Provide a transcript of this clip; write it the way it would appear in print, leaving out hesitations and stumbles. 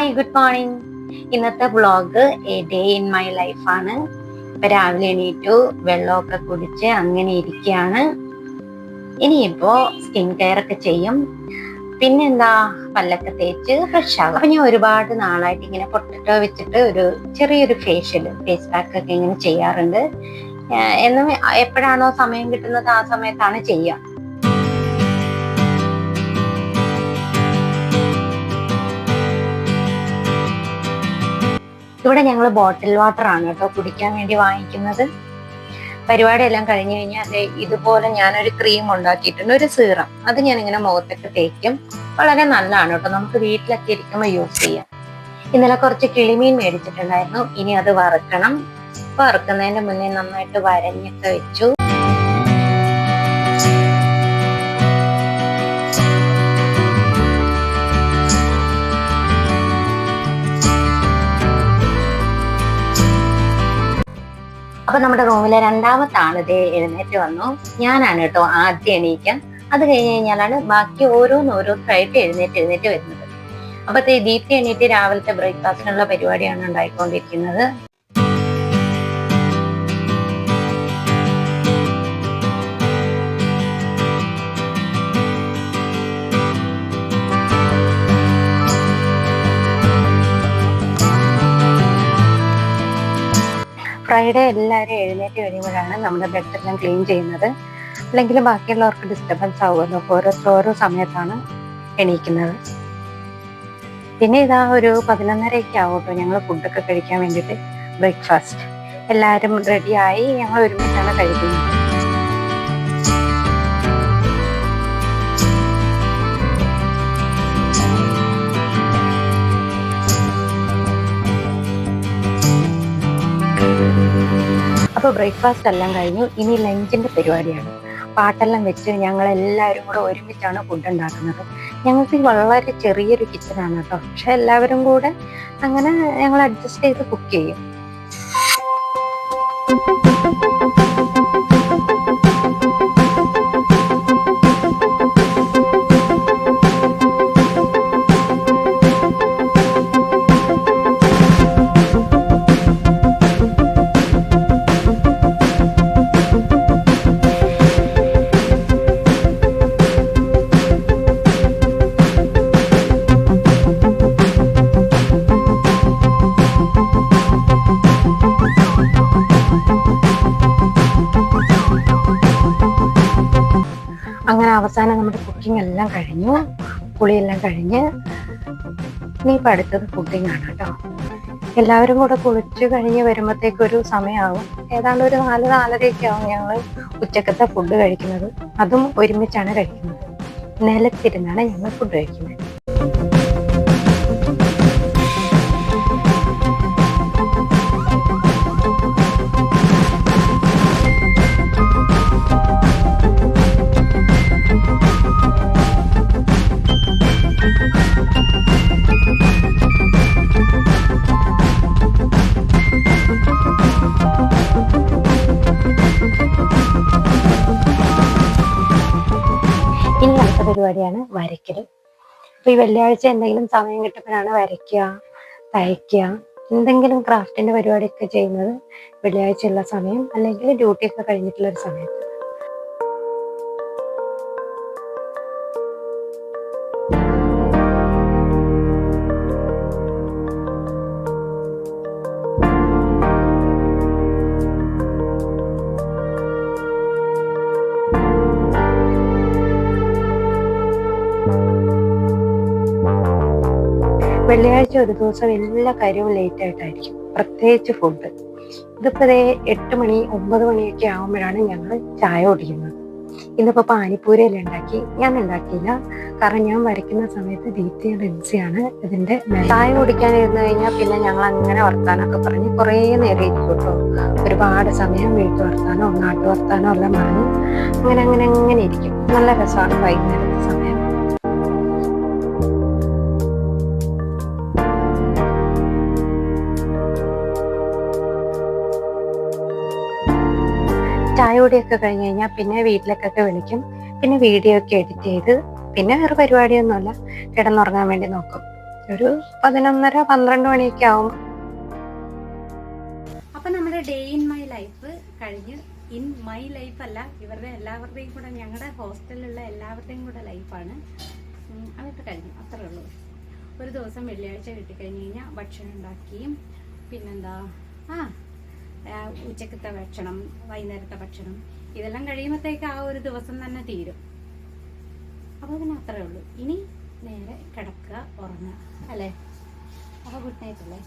Hi, good morning. ഇന്നത്തെ vlog a day in my ലൈഫാണ്. ഇപ്പം രാവിലെ എണീറ്റു, വെള്ളമൊക്കെ കുടിച്ച് അങ്ങനെ ഇരിക്കുകയാണ്. ഇനിയിപ്പോൾ സ്കിൻ കെയർ ഒക്കെ ചെയ്യും. പിന്നെന്താ, പല്ലൊക്കെ തേച്ച് ഫ്രഷ് ആകും. അപ്പം ഞാൻ ഒരുപാട് നാളായിട്ട് ഇങ്ങനെ പൊട്ടറ്റോ വെച്ചിട്ട് ഒരു ചെറിയൊരു ഫേസ് പാക്ക് ഒക്കെ ഇങ്ങനെ ചെയ്യാറുണ്ട്. എന്നും എപ്പോഴാണോ സമയം കിട്ടുന്നത് ആ സമയത്താണ് ചെയ്യുക. ഇവിടെ ഞങ്ങൾ ബോട്ടിൽ വാട്ടർ ആണ് കേട്ടോ കുടിക്കാൻ വേണ്ടി വാങ്ങിക്കുന്നത്. പരിപാടിയെല്ലാം കഴിഞ്ഞു കഴിഞ്ഞാൽ ഇതുപോലെ ഞാനൊരു ക്രീം ഉണ്ടാക്കിയിട്ടുണ്ട്, ഒരു സീറം. അത് ഞാനിങ്ങനെ മുഖത്തൊക്കെ തേക്കും. വളരെ നല്ലതാണ് കേട്ടോ, നമുക്ക് വീട്ടിലൊക്കെ ഇരിക്കുമ്പോൾ യൂസ് ചെയ്യാം. ഇന്നലെ കുറച്ച് കിളിമീൻ മേടിച്ചിട്ടുണ്ടായിരുന്നു. ഇനി അത് വറുക്കണം. വറുക്കുന്നതിന്റെ മുന്നേ നന്നായിട്ട് വരഞ്ഞൊക്കെ വെച്ചു. അപ്പൊ നമ്മുടെ റൂമിലെ രണ്ടാമത്തെ ആള് ഇതേ എഴുന്നേറ്റ് വന്നു. ഞാനാണ് കേട്ടോ ആദ്യം എണീക്കാൻ. അത് കഴിഞ്ഞ് കഴിഞ്ഞാലാണ് ബാക്കി ഓരോന്നായിട്ട് എഴുന്നേറ്റ് വരുന്നത്. അപ്പൊ ദീപ്തി എണീറ്റ് രാവിലത്തെ ബ്രേക്ക്ഫാസ്റ്റിനുള്ള പരിപാടിയാണ് ഉണ്ടായിക്കൊണ്ടിരിക്കുന്നത്. ഫ്രൈഡേ എല്ലാവരും എഴുന്നേറ്റ് കഴിയുമ്പോഴാണ് നമ്മുടെ ബെഡെല്ലാം ക്ലീൻ ചെയ്യുന്നത്. അല്ലെങ്കിൽ ബാക്കിയുള്ളവർക്ക് ഡിസ്റ്റർബൻസ് ആവുമല്ലോ. ഓരോ സമയത്താണ് എണീക്കുന്നത്. പിന്നെ ഇതാ ഒരു 11:30 ആവും കേട്ടോ ഞങ്ങൾ ഫുഡൊക്കെ കഴിക്കാൻ വേണ്ടിയിട്ട്. ബ്രേക്ക്ഫാസ്റ്റ് എല്ലാവരും റെഡിയായി, ഞങ്ങൾ ഒരുമിച്ചാണ് കഴിക്കുന്നത്. അപ്പോൾ ബ്രേക്ക്ഫാസ്റ്റ് എല്ലാം കഴിഞ്ഞു. ഇനി ലഞ്ചിന്റെ പരിപാടിയാണ്. പാട്ടെല്ലാം വെച്ച് ഞങ്ങൾ എല്ലാവരും കൂടെ ഒരുമിച്ചാണ് ഫുഡ് ഉണ്ടാക്കുന്നത്. ഞങ്ങൾക്ക് വളരെ ചെറിയൊരു കിച്ചണാണ് കേട്ടോ, പക്ഷെ എല്ലാവരും കൂടെ അങ്ങനെ ഞങ്ങൾ അഡ്ജസ്റ്റ് ചെയ്ത് കുക്ക് ചെയ്യും. അങ്ങനെ അവസാനം നമ്മുടെ കുക്കിംഗ് എല്ലാം കഴിഞ്ഞു, കുളിയെല്ലാം കഴിഞ്ഞ് ഇനിയിപ്പോൾ അടുത്തത് ഫുഡിങ് ആണ് കേട്ടോ. എല്ലാവരും കൂടെ കുളിച്ച് കഴിഞ്ഞ് വരുമ്പോഴത്തേക്കൊരു സമയമാവും. ഏതാണ്ട് ഒരു 4-4:30 ആവും ഞങ്ങൾ ഉച്ചക്കത്തെ ഫുഡ് കഴിക്കുന്നത്. അതും ഒരുമിച്ചാണ് കഴിക്കുന്നത്. നിലത്തിരുന്നാണ് ഞങ്ങൾ ഫുഡ് കഴിക്കുന്നത്. ഇനി അടുത്ത പരിപാടിയാണ് വരയ്ക്കൽ. അപ്പൊ ഈ വെള്ളിയാഴ്ച എന്തെങ്കിലും സമയം കിട്ടുമ്പോഴാണ് വരയ്ക്കുക, തയ്ക്കുക, എന്തെങ്കിലും ക്രാഫ്റ്റിന്റെ പരിപാടിയൊക്കെ ചെയ്യുന്നത് വെള്ളിയാഴ്ചയുള്ള സമയം, അല്ലെങ്കിൽ ഡ്യൂട്ടിയൊക്കെ കഴിഞ്ഞിട്ടുള്ള ഒരു സമയത്ത്. വെള്ളിയാഴ്ച ഒരു ദിവസം എല്ലാ കാര്യവും ലേറ്റ് ആയിട്ടായിരിക്കും, പ്രത്യേകിച്ച് ഫുഡ്. ഇതിപ്പോൾ 8 മണി 9 മണിയൊക്കെ ആകുമ്പോഴാണ് ഞങ്ങൾ ചായ കുടിക്കുന്നത്. ഇന്നിപ്പോൾ പാനിപ്പൂരിയെല്ലാം ഉണ്ടാക്കി. ഞാൻ ഉണ്ടാക്കിയില്ല, കാരണം ഞാൻ വരയ്ക്കുന്ന സമയത്ത് ദീപ്തി റിൻസിയാണ് ഇതിൻ്റെ. ചായ കുടിക്കാനിരുന്ന് കഴിഞ്ഞാൽ പിന്നെ ഞങ്ങൾ അങ്ങനെ വർത്താനമൊക്കെ പറഞ്ഞ് കുറേ നേരം ഇരിക്കും കേട്ടോ. ഒരുപാട് സമയം വീട്ടു വർത്താനോ നാട്ടു വർത്താനോ എല്ലാം പറഞ്ഞ് അങ്ങനെ ഇരിക്കും. നല്ല രസമാണ് വൈകുന്നേരത്തെ സമയം. ചായ കുടിയൊക്കെ കഴിഞ്ഞ് കഴിഞ്ഞാൽ പിന്നെ വീട്ടിലേക്കൊക്കെ വിളിക്കും. പിന്നെ വീഡിയോ ഒക്കെ എഡിറ്റ് ചെയ്ത് പിന്നെ വേറെ പരിപാടിയൊന്നുമല്ല, കിടന്നുറങ്ങാൻ വേണ്ടി നോക്കും. ഒരു 11:30-12 മണിയൊക്കെ ആവും. അപ്പൊ നമ്മുടെ ഡേ ഇൻ മൈ ലൈഫ് കഴിഞ്ഞ്. ഇൻ മൈ ലൈഫ് അല്ല, ഇവരുടെ എല്ലാവരുടെയും കൂടെ, ഞങ്ങളുടെ ഹോസ്റ്റലിലുള്ള എല്ലാവരുടെയും കൂടെ ലൈഫാണ്. അതൊക്കെ കഴിഞ്ഞു, അത്രേ ഉള്ളൂ. ഒരു ദിവസം വെള്ളിയാഴ്ച കിട്ടിക്കഴിഞ്ഞ് കഴിഞ്ഞാൽ ഭക്ഷണം ഉണ്ടാക്കിയും പിന്നെന്താ ഉച്ചക്കത്തെ ഭക്ഷണം, വൈകുന്നേരത്തെ ഭക്ഷണം, ഇതെല്ലാം കഴിയുമ്പോഴത്തേക്ക് ആ ഒരു ദിവസം തന്നെ തീരും. അപ്പോൾ പിന്നെ അത്രേ ഉള്ളൂ. ഇനി നേരെ കിടക്കുക, ഉറങ്ങുക അല്ലേ. അപ്പോൾ ഗുഡ് നൈറ്റ് അല്ലേ.